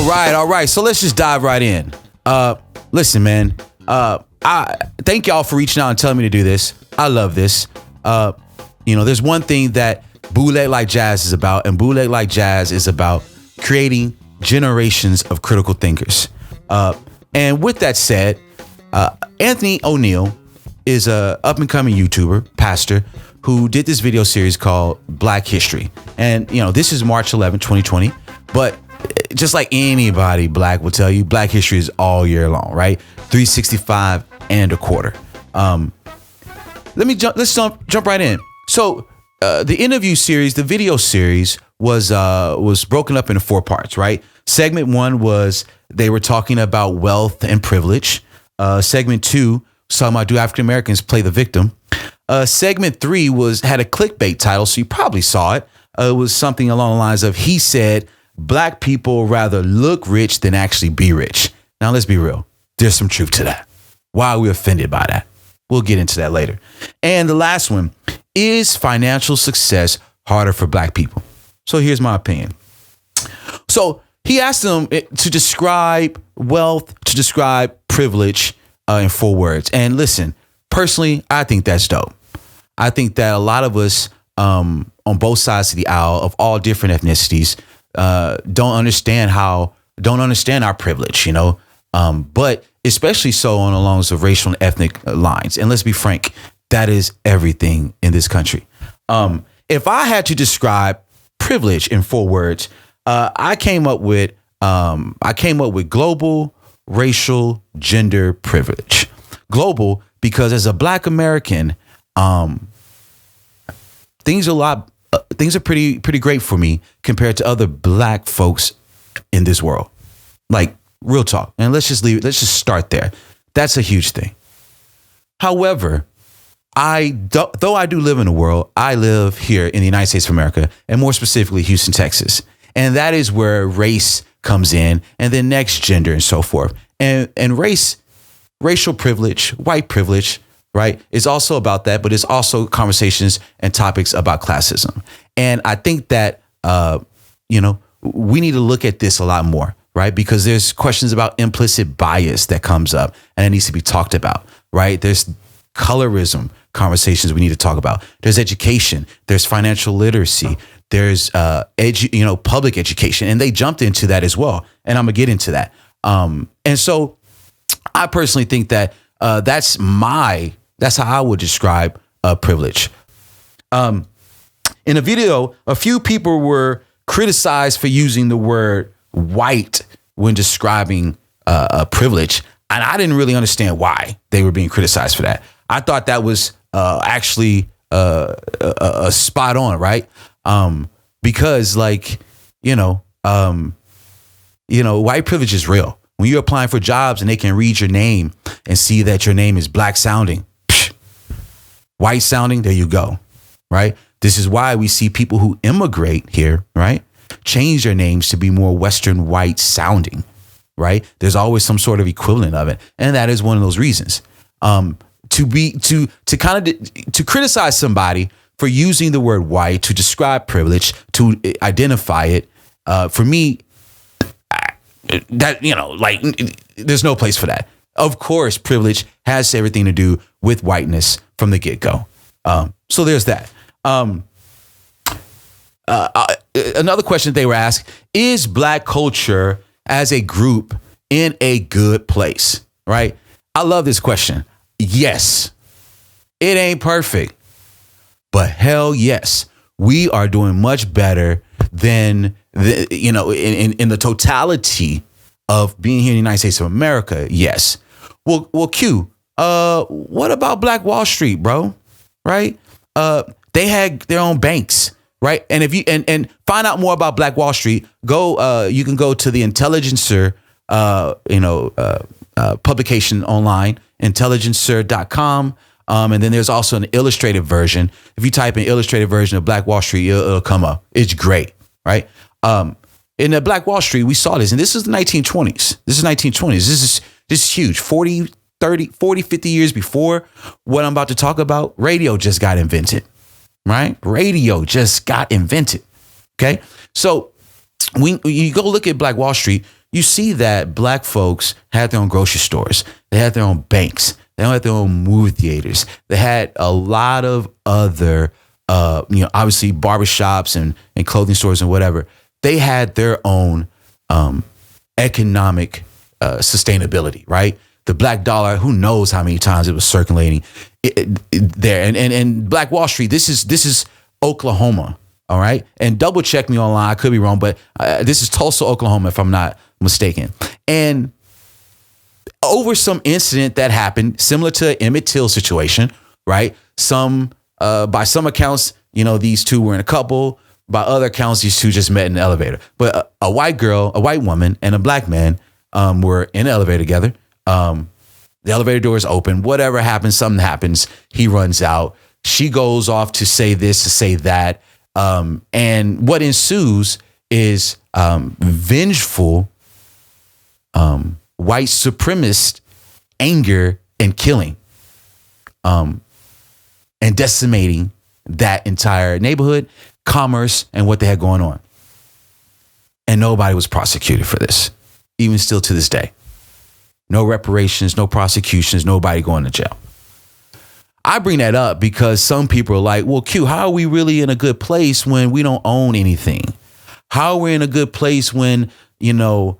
All right. So let's just dive right in. Listen, man. I thank y'all for reaching out and telling me to do this. I love this. There's one thing that Bootleg Like Jazz is about, and Bootleg Like Jazz is about creating generations of critical thinkers. And with that said, Anthony ONeal is a up-and-coming YouTuber, pastor, who did this video series called Black History. And, this is March 11, 2020. But just like anybody Black will tell you, Black History is all year long, right? 365 and a quarter. Let's jump right in. So the interview series, the video series was broken up into 4 parts, right? Segment 1 was they were talking about wealth and privilege. Segment 2 was talking about do African Americans play the victim. Segment 3 had a clickbait title, so you probably saw it. It was something along the lines of, he said, Black people rather look rich than actually be rich. Now, let's be real. There's some truth to that. Why are we offended by that? We'll get into that later. And the last one, is financial success harder for Black people? So here's my opinion. So he asked them to describe wealth, to describe privilege in 4 words. And listen, personally, I think that's dope. I think that a lot of us on both sides of the aisle of all different ethnicities don't understand our privilege, but especially so on along the racial and ethnic lines. And let's be frank, that is everything in this country. If I had to describe privilege in 4 words, I came up with global, racial, gender privilege. Global, because as a Black American, things are pretty great for me compared to other Black folks in this world. Like, real talk. And let's just start there. That's a huge thing. However, though I do live in the world, I live here in the United States of America, and more specifically Houston, Texas. And that is where race comes in, and then next gender and so forth. And racial privilege, white privilege, right, is also about that, but it's also conversations and topics about classism. And I think that, we need to look at this a lot more, right? Because there's questions about implicit bias that comes up and it needs to be talked about, right? There's colorism conversations we need to talk about. There's education, there's financial literacy, there's public education, and they jumped into that as well. And I'm gonna get into that. And so I personally think that that's how I would describe privilege. In a video, a few people were criticized for using the word white when describing privilege. And I didn't really understand why they were being criticized for that. I thought that was actually a spot on, right? Because white privilege is real. When you're applying for jobs and they can read your name and see that your name is Black sounding, white sounding, there you go, right? This is why we see people who immigrate here, right, change their names to be more Western white sounding, right? There's always some sort of equivalent of it. And that is one of those reasons. To criticize somebody for using the word white to describe privilege, to identify it, for me, there's no place for that. Of course, privilege has everything to do with whiteness from the get-go. So there's that. Another question they were asked, is Black culture as a group in a good place, right? I love this question. Yes, it ain't perfect, but hell yes, we are doing much better than in the totality of being here in the United States of America. Yes. Well, Q, what about Black Wall Street, bro? Right? They had their own banks, right? And if you and find out more about Black Wall Street, you can go to the Intelligencer, publication online, intelligencer.com. And then there's also an illustrated version. If you type in illustrated version of Black Wall Street, it'll come up. It's great, right? In the Black Wall Street, we saw this, and this is the 1920s. This is huge. 40, 50 years before what I'm about to talk about, radio just got invented, right? Radio just got invented. Okay. So when you go look at Black Wall Street, you see that black folks had their own grocery stores. They had their own banks. They had their own movie theaters. They had a lot of other, obviously barbershops and clothing stores and whatever. They had their own economic sustainability, right? The black dollar, who knows how many times it was circulating there. And Black Wall Street, this is Oklahoma, all right? And double check me online, I could be wrong, but this is Tulsa, Oklahoma, if I'm not mistaken. And over some incident that happened, similar to Emmett Till situation, right? By some accounts, these two were in a couple. By other accounts, these two just met in the elevator. But a white girl, a white woman, and a black man were in the elevator together. The elevator door is open. Whatever happens, something happens. He runs out. She goes off to say this, to say that. And what ensues is vengeful white supremacist anger and killing and decimating that entire neighborhood, commerce, and what they had going on. And nobody was prosecuted for this, even still to this day. No reparations, no prosecutions, nobody going to jail. I bring that up because some people are like, well, Q, how are we really in a good place when we don't own anything? How are we in a good place when, a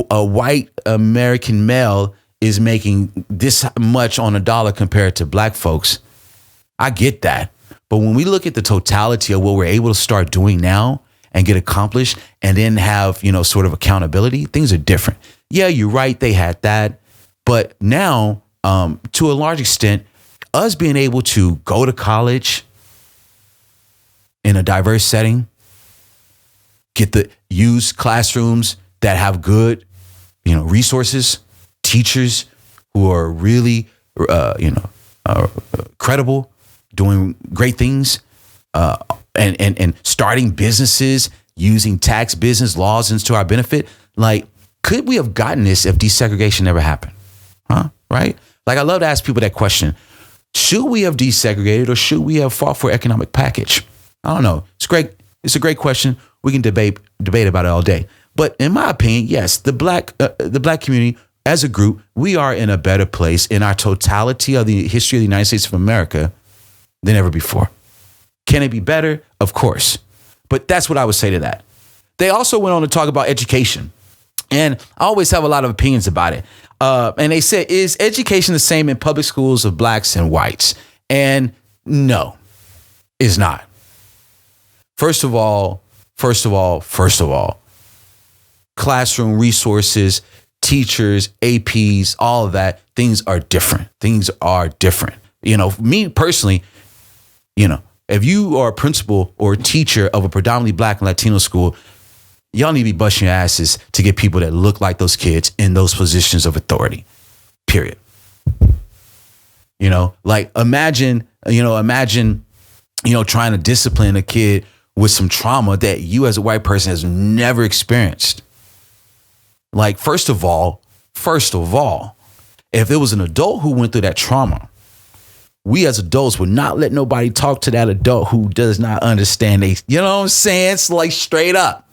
white American male is making this much on a dollar compared to black folks? I get that. But when we look at the totality of what we're able to start doing now and get accomplished and then have, sort of accountability, things are different. Yeah, you're right. They had that. But now, to a large extent, us being able to go to college in a diverse setting, use classrooms that have good, resources, teachers who are really, credible, doing great things, and starting businesses, using tax business laws into our benefit. Like, could we have gotten this if desegregation never happened? Huh? Right? Like, I love to ask people that question. Should we have desegregated or should we have fought for economic package? I don't know. It's great. It's a great question. We can debate about it all day. But in my opinion, yes, the black community as a group, we are in a better place in our totality of the history of the United States of America than ever before. Can it be better? Of course. But that's what I would say to that. They also went on to talk about education. And I always have a lot of opinions about it. And they said, is education the same in public schools of blacks and whites? And no, it's not. First of all, classroom resources, teachers, APs, all of that, things are different. Me personally, if you are a principal or a teacher of a predominantly black and Latino school, y'all need to be busting your asses to get people that look like those kids in those positions of authority, period. Imagine trying to discipline a kid with some trauma that you as a white person has never experienced. Like, first of all, if it was an adult who went through that trauma, we as adults would not let nobody talk to that adult who does not understand. You know what I'm saying? It's like straight up.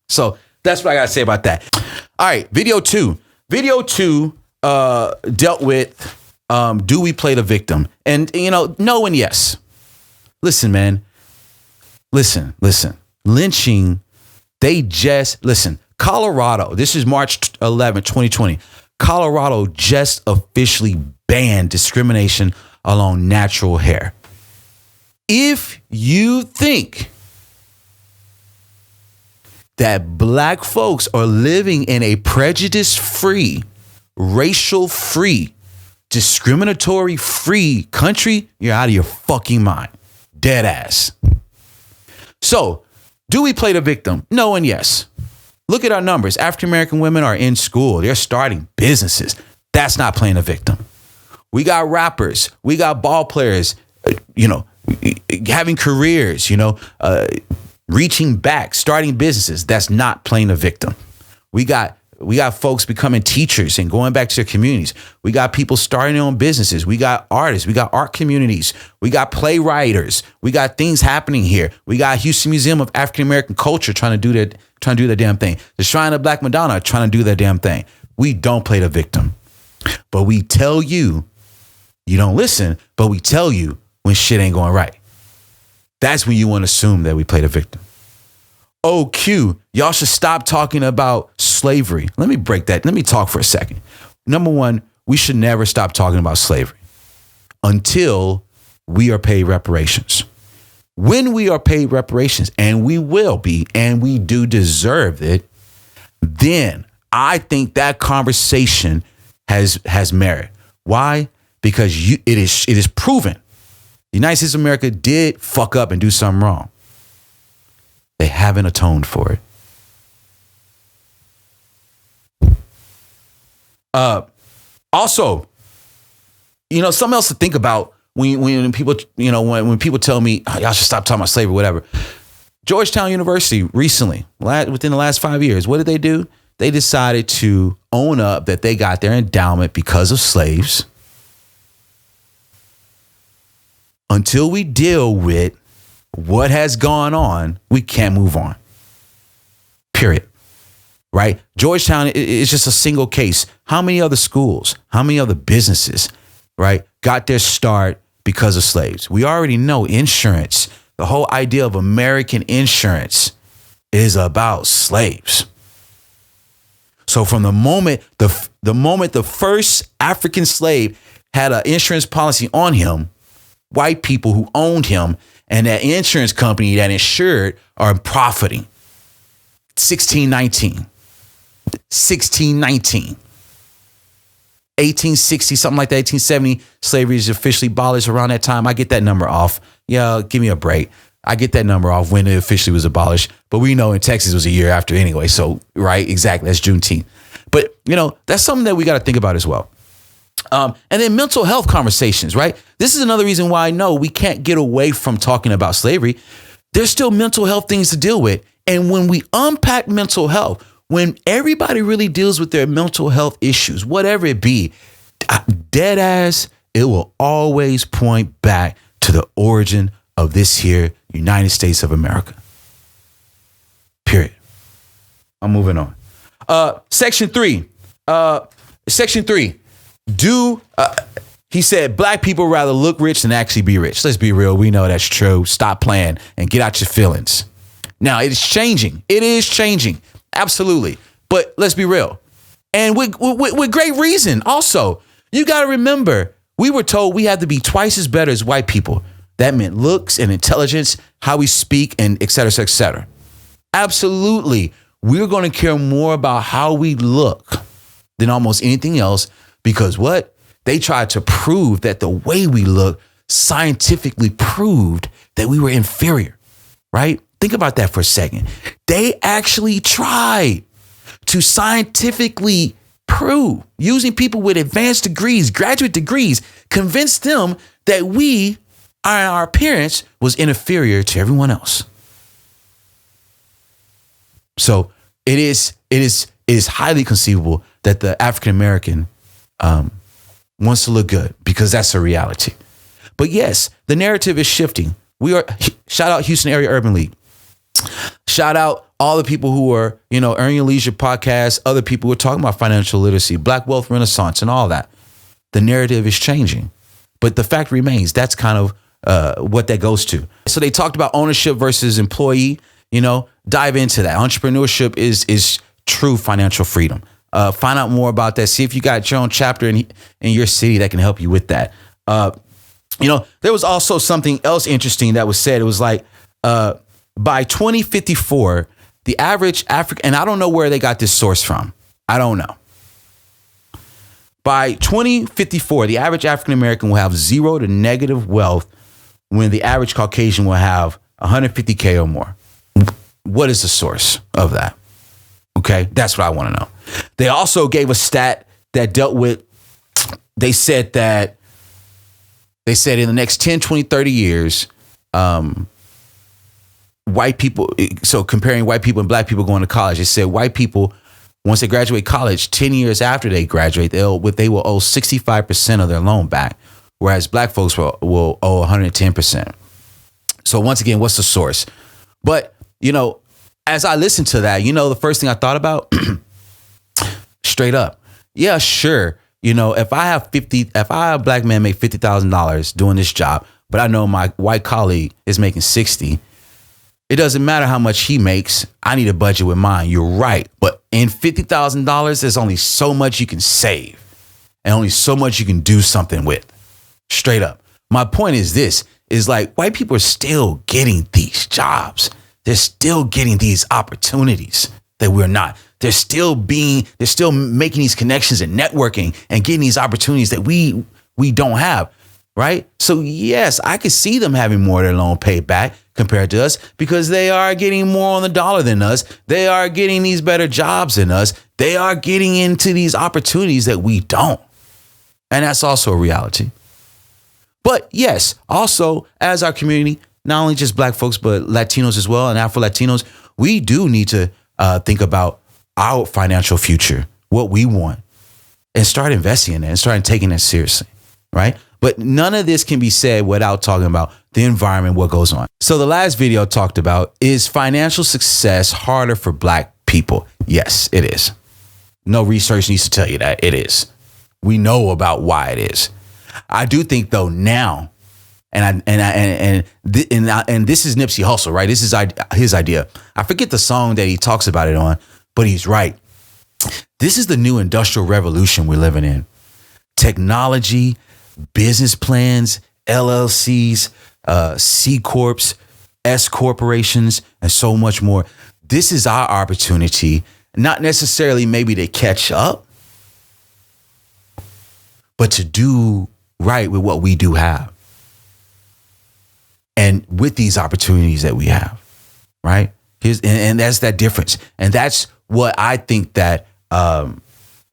So that's what I got to say about that. All right. Video two dealt with, do we play the victim? And, no and yes. Listen, man. Listen. Lynching. Colorado, this is March 11, 2020. Colorado just officially banned discrimination along natural hair. If you think that black folks are living in a prejudice-free, racial-free, discriminatory-free country, you're out of your fucking mind. Dead ass. So, do we play the victim? No and yes. Look at our numbers. African-American women are in school. They're starting businesses. That's not playing a victim. We got rappers. We got ball players, having careers, reaching back, starting businesses. That's not playing a victim. We got folks becoming teachers and going back to their communities. We got people starting their own businesses. We got artists. We got art communities. We got playwriters. We got things happening here. We got Houston Museum of African American Culture trying to trying to do their damn thing. The Shrine of Black Madonna are trying to do their damn thing. We don't play the victim. But we tell you, you don't listen, but we tell you when shit ain't going right. That's when you want to assume that we play the victim. Oh, Q, y'all should stop talking about slavery. Let me break that. Let me talk for a second. Number one, we should never stop talking about slavery until we are paid reparations. When we are paid reparations, and we will be, and we do deserve it, then I think that conversation has merit. Why? Because it is proven the United States of America did fuck up and do something wrong. They haven't atoned for it. Also, something else to think about when people, when people tell me, oh, y'all should stop talking about slavery, whatever. Georgetown University recently, within the last 5 years, what did they do? They decided to own up that they got their endowment because of slaves. Until we deal with what has gone on, we can't move on. Period. Right? Georgetown is just a single case. How many other schools, how many other businesses, right, got their start because of slaves? We already know insurance. The whole idea of American insurance is about slaves. So from the moment the first African slave had an insurance policy on him, white people who owned him and that insurance company that insured are profiting. 1619, 1860, something like that, 1870, slavery is officially abolished around that time. I get that number off. Yeah, give me a break. I get that number off when it officially was abolished. But we know in Texas it was a year after anyway. So, right, exactly. That's Juneteenth. But, that's something that we got to think about as well. And then mental health conversations, right? This is another reason why I know we can't get away from talking about slavery. There's still mental health things to deal with. And when we unpack mental health, when everybody really deals with their mental health issues, whatever it be, dead ass, it will always point back to the origin of this here United States of America. Period. I'm moving on. Section 3. He said, black people rather look rich than actually be rich. Let's be real. We know that's true. Stop playing and get out your feelings. Now, it is changing. It is changing. Absolutely. But let's be real. And with great reason. Also, you got to remember, we were told we had to be twice as better as white people. That meant looks and intelligence, how we speak, and et cetera, et cetera. Absolutely. We're going to care more about how we look than almost anything else because what? They tried to prove that the way we look scientifically proved that we were inferior, right? Think about that for a second. They actually tried to scientifically prove, using people with advanced degrees, graduate degrees, convince them that our appearance was inferior to everyone else. So it is highly conceivable that the African American wants to look good because that's a reality. But yes, the narrative is shifting. Shout out Houston Area Urban League. Shout out all the people who are, Earn Your Leisure podcast, other people who are talking about financial literacy, Black Wealth Renaissance and all that. The narrative is changing. But the fact remains, that's kind of what that goes to. So they talked about ownership versus employee, dive into that. Entrepreneurship is true financial freedom. Find out more about that. See if you got your own chapter in your city that can help you with that. There was also something else interesting that was said. It was like, by 2054, the average African, and I don't know where they got this source from. I don't know. By 2054, the average African American will have zero to negative wealth when the average Caucasian will have 150K or more. What is the source of that? Okay, that's what I want to know. They also gave a stat that dealt with, they said in the next 10, 20, 30 years, white people, so comparing white people and black people going to college, they said white people, once they graduate college, 10 years after they graduate, they will owe 65% of their loan back, whereas black folks will owe 110%. So once again, what's the source? But, as I listened to that, the first thing I thought about, straight up, yeah, sure. If I have a black man make $50,000 doing this job, but I know my white colleague is making 60, it doesn't matter how much he makes. I need a budget with mine. You're right. But in $50,000, there's only so much you can save and only so much you can do something with. Straight up. My point is this, is like white people are still getting these jobs. They're still getting these opportunities that we're not. They're still making these connections and networking and getting these opportunities that we don't have. Right. So, yes, I could see them having more of their loan paid back compared to us because they are getting more on the dollar than us. They are getting these better jobs than us. They are getting into these opportunities that we don't. And that's also a reality. But yes, also as our community, not only just black folks, but Latinos as well and Afro-Latinos, we do need to think about our financial future, what we want, and start investing in it and start taking it seriously. Right. But none of this can be said without talking about the environment, what goes on. So the last video talked about, is financial success harder for black people? Yes, it is. No research needs to tell you that. It is. We know about why it is. I do think, though, now, and this is Nipsey Hussle, right? This is his idea. I forget the song that he talks about it on, but he's right. This is the new industrial revolution we're living in. Technology, business plans, LLCs, C Corps, S corporations, and so much more. This is our opportunity, not necessarily maybe to catch up, but to do right with what we do have. And with these opportunities that we have, right? And that's that difference. And that's what I think that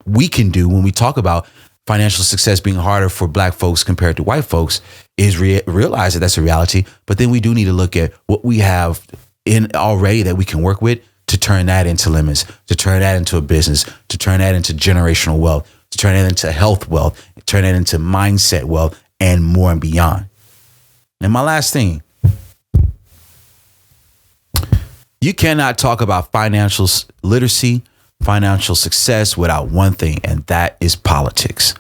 we can do when we talk about financial success being harder for black folks compared to white folks, is realize that that's a reality. But then we do need to look at what we have in already that we can work with to turn that into limits, to turn that into a business, to turn that into generational wealth, to turn that into health wealth, turn that into mindset wealth, and more and beyond. And my last thing, you cannot talk about financial literacy, financial success without one thing, and that is politics.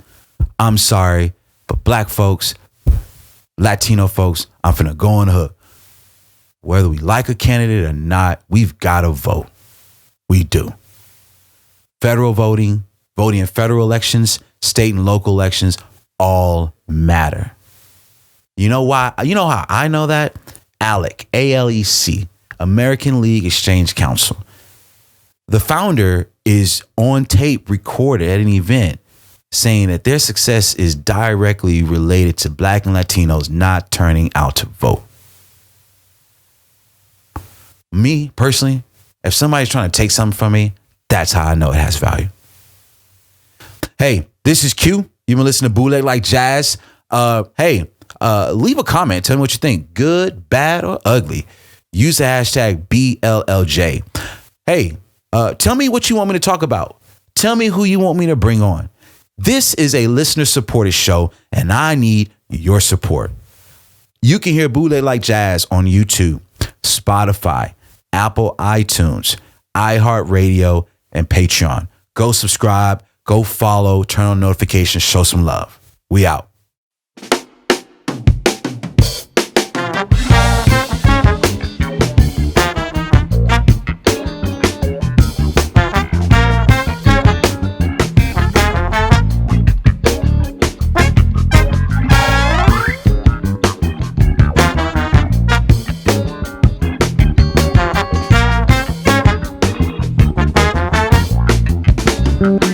I'm sorry, but black folks, Latino folks, I'm finna go on the hook. Whether we like a candidate or not, we've got to vote. We do. Federal voting in federal elections, state and local elections, all matter. You know why? You know how I know that? ALEC, A-L-E-C, American League Exchange Council. The founder is on tape recorded at an event saying that their success is directly related to black and Latinos not turning out to vote. Me, personally, if somebody's trying to take something from me, that's how I know it has value. Hey, this is Q. You've been listening to Bootleg Like Jazz. Leave a comment. Tell me what you think. Good, bad, or ugly. Use the hashtag BLLJ. Hey, tell me what you want me to talk about. Tell me who you want me to bring on. This is a listener-supported show, and I need your support. You can hear Bootleg Like Jazz on YouTube, Spotify, Apple iTunes, iHeartRadio, and Patreon. Go subscribe, go follow, turn on notifications, show some love. We out. Mm-hmm.